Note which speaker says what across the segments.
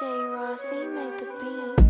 Speaker 1: Rossi made the beat.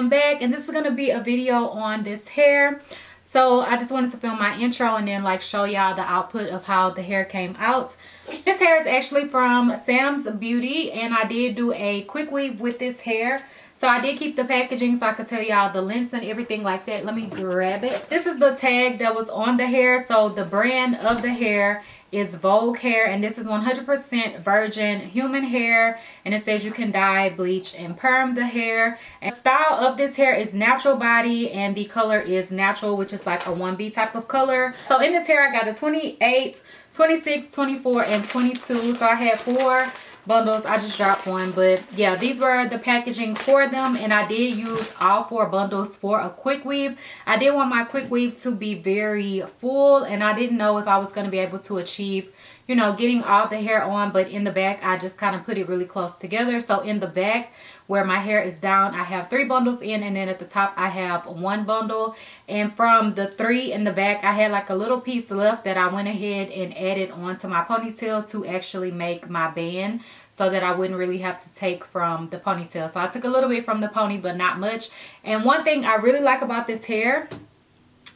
Speaker 2: Back, and this is going to be a video on this hair. So I just wanted to film my intro and then like show y'all the output of how the hair came out. This hair is actually from Sam's Beauty, and I did do a quick weave with this hair. So I did keep the packaging so I could tell y'all the lengths and everything like that. Let me grab it. This is the tag that was on the hair. So the brand of the hair is Vogue hair, and this is 100% virgin human hair, and it says you can dye, bleach, and perm the hair. And the style of this hair is natural body, and the color is natural, which is like a 1B type of color. So in this hair I got a 28, 26, 24, and 22. So I had 4 bundles. I just dropped one, but yeah, these were the packaging for them, and I did use all 4 bundles for a quick weave. I did want my quick weave to be very full, and I didn't know if I was going to be able to achieve, you know, getting all the hair on, but in the back I just kind of put it really close together. So in the back where my hair is down, I have 3 bundles in, and then at the top I have 1 bundle. And from the 3 in the back, I had like a little piece left that I went ahead and added onto my ponytail to actually make my band, so that I wouldn't really have to take from the ponytail. So I took a little bit from the pony, but not much. And one thing I really like about this hair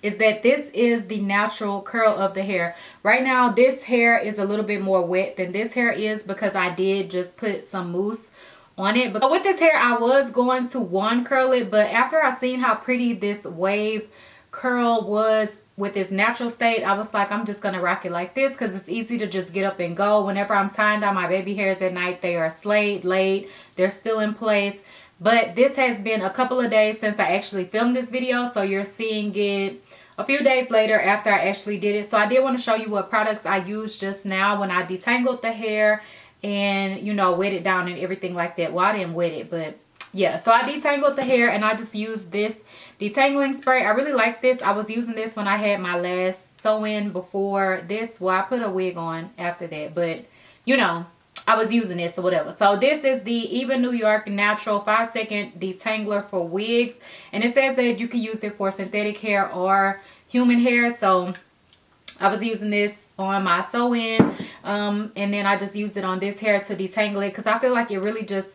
Speaker 2: is that this is the natural curl of the hair. Right now this hair is a little bit more wet than this hair is because I did just put some mousse on it. But with this hair I was going to one curl it, but after I seen how pretty this wave curl was with this natural state, I was like, I'm just gonna rock it like this because it's easy to just get up and go. Whenever I'm tying down my baby hairs at night, they are slayed, laid, they're still in place. But this has been a couple of days since I actually filmed this video, so you're seeing it a few days later after I actually did it. So I did want to show you what products I used just now when I detangled the hair and, you know, wet it down and everything like that. Well, I didn't wet it, but yeah. So I detangled the hair and I just used this detangling spray. I really like this. I was using this when I had my last sew-in before this. Well, I put a wig on after that, but you know, I was using this or whatever. So this is the Even New York Natural 5-second detangler for wigs, and it says that you can use it for synthetic hair or human hair. So I was using this on my sew-in, and then I just used it on this hair to detangle it because I feel like it really just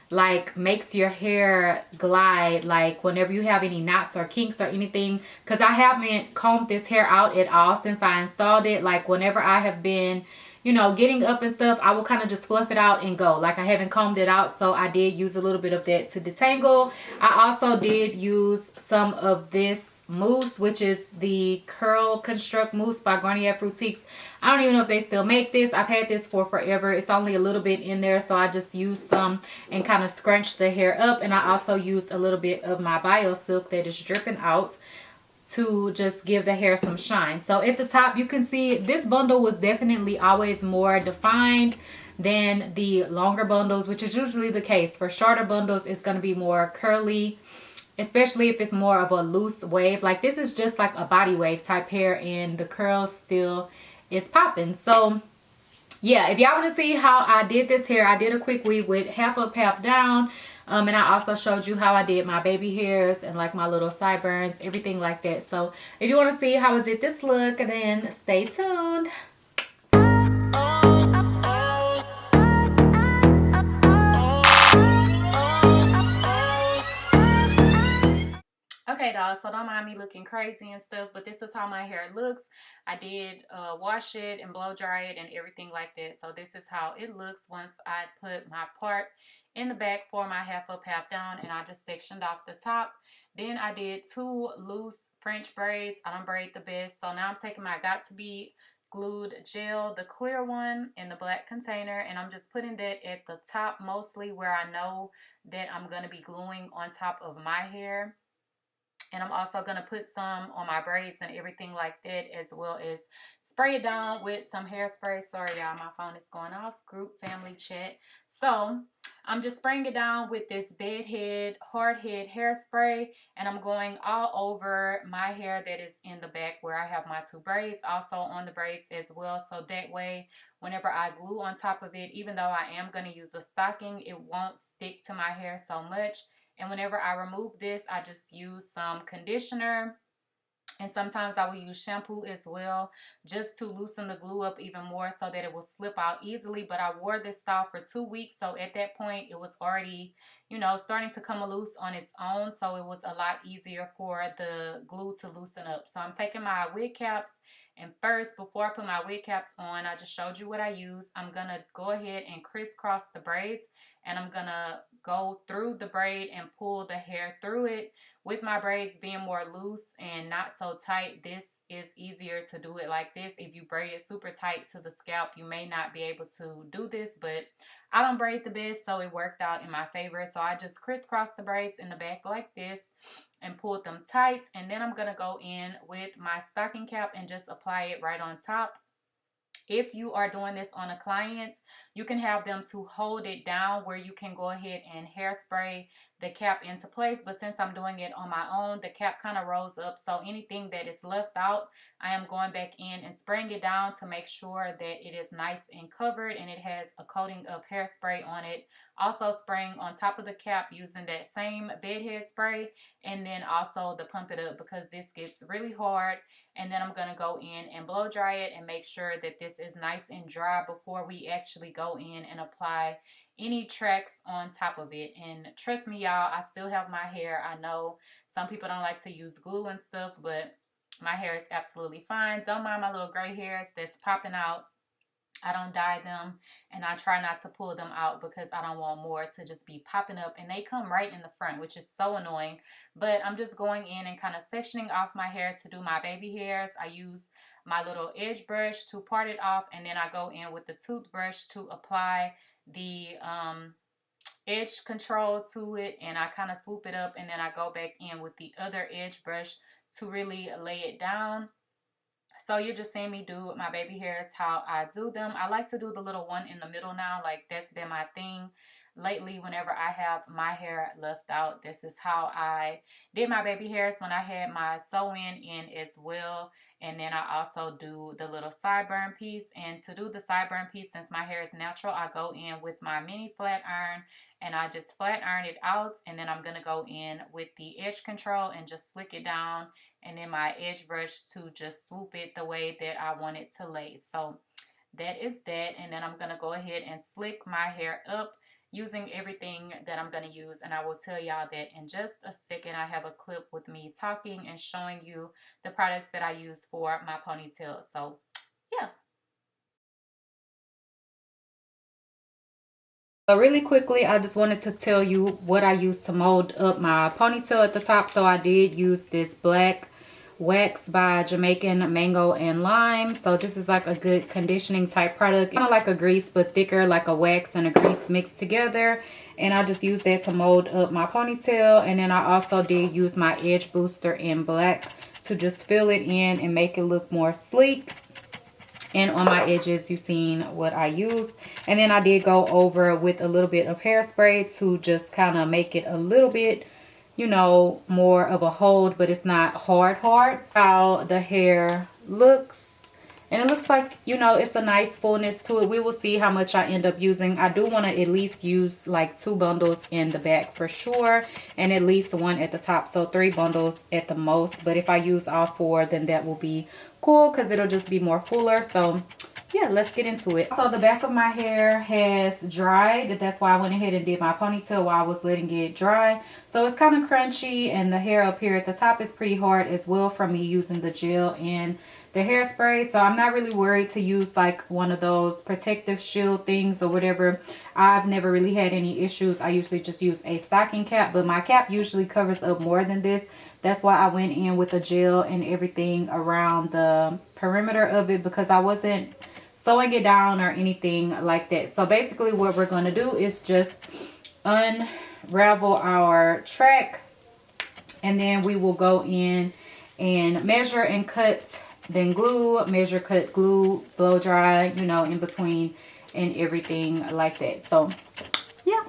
Speaker 2: like makes your hair glide, like whenever you have any knots or kinks or anything. Because I haven't combed this hair out at all since I installed it. Like whenever I have been, you know, getting up and stuff, I will kind of just fluff it out and go. Like I haven't combed it out, so I did use a little bit of that to detangle. I also did use some of this mousse, which is the Curl Construct Mousse by Garnier Fructis. I don't even know if they still make this. I've had this for forever. It's only a little bit in there, so I just used some and kind of scrunched the hair up. And I also used a little bit of my Bio Silk that is dripping out to just give the hair some shine. So at the top you can see this bundle was definitely always more defined than the longer bundles, which is usually the case. For shorter bundles it's going to be more curly, especially if it's more of a loose wave. Like this is just like a body wave type hair, and the curls still is popping. So yeah, if y'all want to see how I did this hair, I did a quick weave with half up, half down. And I also showed you how I did my baby hairs and like my little sideburns, everything like that. So if you want to see how I did this look, then stay tuned. Okay, dolls, so don't mind me looking crazy and stuff, but this is how my hair looks. I did wash it and blow dry it and everything like that. So this is how it looks once I put my part in the back for my half up, half down, and I just sectioned off the top. Then I did 2 loose French braids. I don't braid the best, so now I'm taking my Got To Be glued gel, the clear one in the black container, and I'm just putting that at the top, mostly where I know that I'm going to be gluing on top of my hair. And I'm also going to put some on my braids and everything like that, as well as spray it down with some hairspray. Sorry, y'all, my phone is going off. Group family chat. So I'm just spraying it down with this bedhead, hard head hairspray, and I'm going all over my hair that is in the back where I have my 2 braids, also on the braids as well. So that way, whenever I glue on top of it, even though I am going to use a stocking, it won't stick to my hair so much. And whenever I remove this, I just use some conditioner. And sometimes I will use shampoo as well, just to loosen the glue up even more so that it will slip out easily. But I wore this style for 2 weeks. So at that point, it was already, you know, starting to come loose on its own. So it was a lot easier for the glue to loosen up. So I'm taking my wig caps. And first, before I put my wig caps on, I just showed you what I use. I'm going to go ahead and crisscross the braids. And I'm going to go through the braid and pull the hair through it. With my braids being more loose and not so tight, this is easier to do it like this. If you braid it super tight to the scalp, you may not be able to do this, but I don't braid the best, so it worked out in my favor. So I just crisscrossed the braids in the back like this and pulled them tight. And then I'm going to go in with my stocking cap and just apply it right on top. If you are doing this on a client, you can have them to hold it down where you can go ahead and hairspray the cap into place. But since I'm doing it on my own, the cap kind of rolls up. So anything that is left out, I am going back in and spraying it down to make sure that it is nice and covered and it has a coating of hairspray on it. Also spraying on top of the cap using that same bedhead spray, and then also the Pump It Up, because this gets really hard. And then I'm going to go in and blow dry it and make sure that this is nice and dry before we actually go in and apply any tracks on top of it. And trust me, y'all, I still have my hair. I know some people don't like to use glue and stuff, but my hair is absolutely fine. Don't mind my little gray hairs that's popping out. I don't dye them, and I try not to pull them out because I don't want more to just be popping up, and they come right in the front, which is so annoying. But I'm just going in and kind of sectioning off my hair to do my baby hairs. I use my little edge brush to part it off, and then I go in with the toothbrush to apply the edge control to it, and I kind of swoop it up, and then I go back in with the other edge brush to really lay it down. So you're just seeing me do my baby hairs how I do them. I like to do the little one in the middle now. Like, that's been my thing lately. Whenever I have my hair left out, this is how I did my baby hairs when I had my sew-in in as well. And then I also do the little sideburn piece. And to do the sideburn piece, since my hair is natural, I go in with my mini flat iron and I just flat iron it out. And then I'm going to go in with the edge control and just slick it down, and then my edge brush to just swoop it the way that I want it to lay. So that is that. And then I'm going to go ahead and slick my hair up using everything that I'm going to use. And I will tell y'all that in just a second. I have a clip with me talking and showing you the products that I use for my ponytail. So yeah. So really quickly, I just wanted to tell you what I used to mold up my ponytail at the top. So I did use this black wax by Jamaican Mango and Lime. So this is like a good conditioning type product, kind of like a grease but thicker, like a wax and a grease mixed together. And I just used that to mold up my ponytail. And then I also did use my edge booster in black to just fill it in and make it look more sleek. And on my edges, you've seen what I used. And then I did go over with a little bit of hairspray to just kind of make it a little bit, you know, more of a hold, but it's not hard how the hair looks. And it looks like, you know, it's a nice fullness to it. We will see how much I end up using. I do want to at least use like 2 bundles in the back for sure, and at least 1 at the top, so 3 bundles at the most. But if I use all 4, then that will be cool because it'll just be more fuller. So yeah, let's get into it. So the back of my hair has dried. That's why I went ahead and did my ponytail while I was letting it dry. So it's kind of crunchy, and the hair up here at the top is pretty hard as well from me using the gel and the hairspray. So I'm not really worried to use like one of those protective shield things or whatever. I've never really had any issues. I usually just use a stocking cap, but my cap usually covers up more than this. That's why I went in with a gel and everything around the perimeter of it, because I wasn't sewing it down or anything like that. So basically what we're going to do is just unravel our track, and then we will go in and measure and cut, then glue, measure, cut, glue, blow dry, you know, in between and everything like that. So yeah.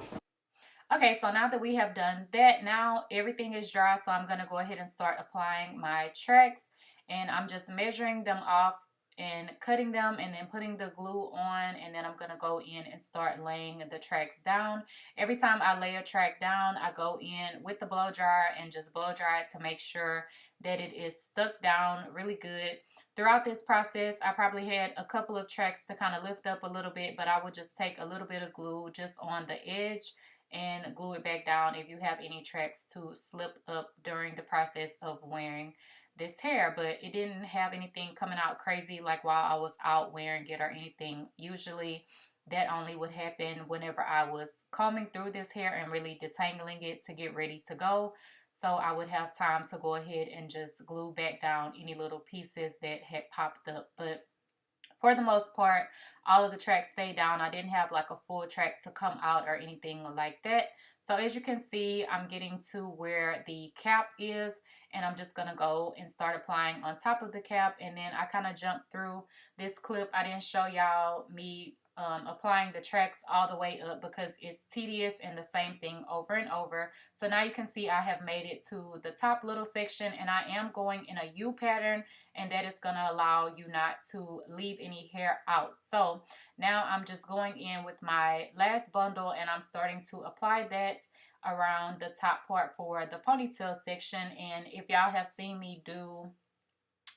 Speaker 2: Okay, so now that we have done that, now everything is dry, so I'm going to go ahead and start applying my tracks, and I'm just measuring them off and cutting them and then putting the glue on, and then I'm going to go in and start laying the tracks down. Every time I lay a track down, I go in with the blow dryer and just blow dry it to make sure that it is stuck down really good. Throughout this process, I probably had a couple of tracks to kind of lift up a little bit, but I would just take a little bit of glue just on the edge and glue it back down if you have any tracks to slip up during the process of wearing this hair. But it didn't have anything coming out crazy like while I was out wearing it or anything. Usually that only would happen whenever I was combing through this hair and really detangling it to get ready to go. So I would have time to go ahead and just glue back down any little pieces that had popped up. But for the most part, all of the tracks stayed down. I didn't have like a full track to come out or anything like that. So as you can see, I'm getting to where the cap is, and I'm just going to go and start applying on top of the cap. And then I kind of jumped through this clip. I didn't show y'all me applying the tracks all the way up because it's tedious and the same thing over and over. So now you can see I have made it to the top little section, and I am going in a U pattern, and that is going to allow you not to leave any hair out. So now I'm just going in with my last bundle, and I'm starting to apply that around the top part for the ponytail section. And if y'all have seen me do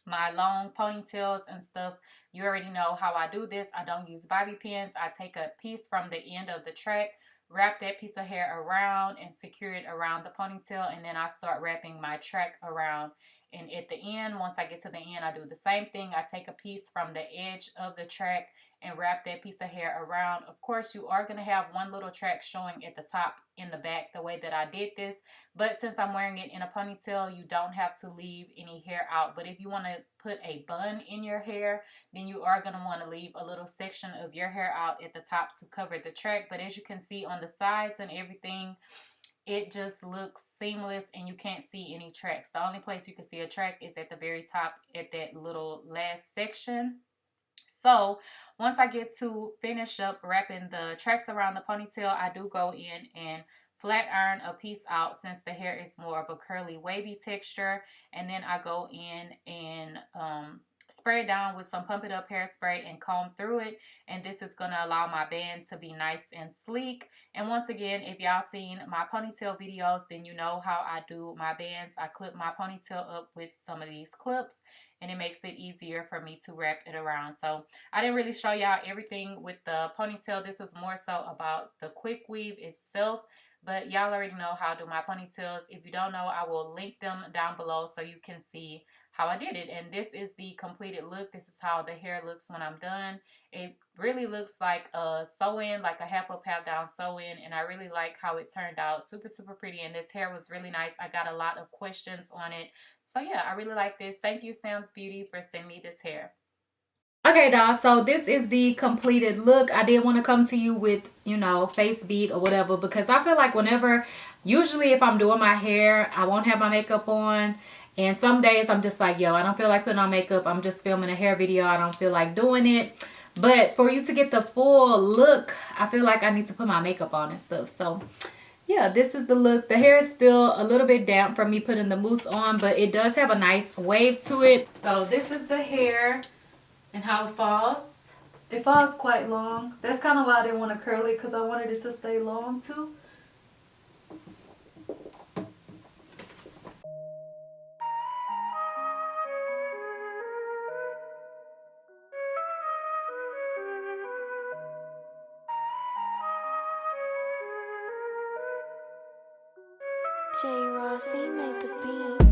Speaker 2: my long ponytails and stuff, you already know how I do this. I don't use bobby pins. I take a piece from the end of the track, wrap that piece of hair around and secure it around the ponytail, and then I start wrapping my track around. And at the end, once I get to the end, I do the same thing. I take a piece from the edge of the track and wrap that piece of hair around. Of course, you are going to have one little track showing at the top in the back the way that I did this. But since I'm wearing it in a ponytail, you don't have to leave any hair out. But if you want to put a bun in your hair, then you are going to want to leave a little section of your hair out at the top to cover the track. But as you can see on the sides and everything, it just looks seamless and you can't see any tracks. The only place you can see a track is at the very top at that little last section. So once I get to finish up wrapping the tracks around the ponytail, I do go in and flat iron a piece out since the hair is more of a curly wavy texture. And then I go in and spray it down with some Pump It Up hairspray and comb through it. And this is going to allow my band to be nice and sleek. And once again, if y'all seen my ponytail videos, then you know how I do my bands. I clip my ponytail up with some of these clips, and it makes it easier for me to wrap it around. So I didn't really show y'all everything with the ponytail. This was more so about the quick weave itself. But y'all already know how I do my ponytails. If you don't know, I will link them down below so you can see how I did it. And this is the completed look. This is how the hair looks when I'm done. It really looks like a sew-in, like a half up, half down sew-in. And I really like how it turned out. Super, super pretty. And this hair was really nice. I got a lot of questions on it. So yeah, I really like this. Thank you, Sam's Beauty, for sending me this hair. Okay, y'all, so this is the completed look. I did want to come to you with, you know, face beat or whatever, because I feel like whenever, usually if I'm doing my hair, I won't have my makeup on. And some days I'm just like, yo, I don't feel like putting on makeup. I'm just filming a hair video. I don't feel like doing it. But for you to get the full look, I feel like I need to put my makeup on and stuff. So yeah, this is the look. The hair is still a little bit damp from me putting the mousse on, but it does have a nice wave to it. So this is the hair and how it falls. It falls quite long. That's kind of why I didn't want to curl it, because I wanted it to stay long too.
Speaker 1: J. Rossi made the beat.